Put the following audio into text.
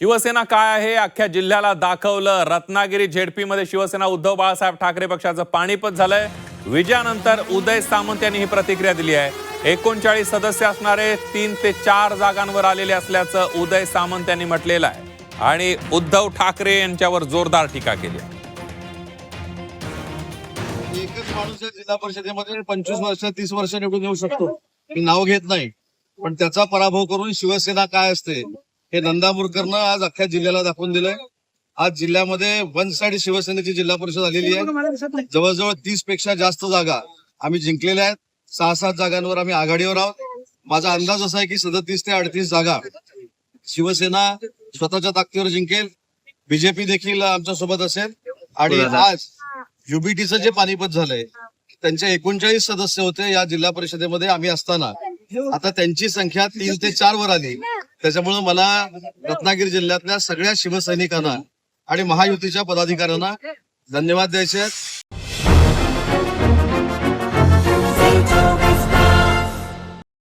शिवसेना काय आहे अख्ख्या जिल्ह्याला दाखवलं। रत्नागिरी झेडपी मध्ये शिवसेना उद्धव बाळासाहेब ठाकरे पक्षाचं पाणीपत झालंय। विजयानंतर उदय सामंत यांनी ही प्रतिक्रिया दिली आहे। 39 सदस्य असणारे 3 ते 4 जागांवर आलेले असल्याचं उदय सामंत यांनी म्हटलेलं आहे आणि उद्धव ठाकरे यांच्यावर जोरदार टीका केली आहे। एकच माणूस जिल्हा परिषदेमध्ये 25 वर्ष 30 वर्ष निवडून येऊ शकतो, मी नाव घेत नाही, पण त्याचा पराभव करून शिवसेना काय असते हे नंदा मुरकरनं आज अख्ख्या जिल्ह्याला दाखवून दिलंय। आज जिल्ह्यामध्ये वन साइड शिवसेनेची जिल्हा परिषद आलेली आहे। जवळजवळ 30 पेक्षा जास्त जागा आम्ही जिंकलेल्या आहेत। 6-7 जागांवर आम्ही आघाडीवर आहोत। माझा अंदाज असा आहे की 37 ते 38 जागा शिवसेना स्वतःच्या ताकदीवर जिंकेल। बीजेपी देखील आमच्या सोबत असेल। आणि आज युबीटीचं जे पानिपत झालंय, त्यांचे 39 सदस्य होते या जिल्हा परिषदेमध्ये आम्ही असताना, आता त्यांची संख्या 3 ते 4 वर आली। त्याच्यामुळे मला रत्नागिरी जिल्ह्यातल्या सगळ्या शिवसैनिकांना आणि महायुतीच्या पदाधिकाऱ्यांना धन्यवाद द्यायचे आहेत।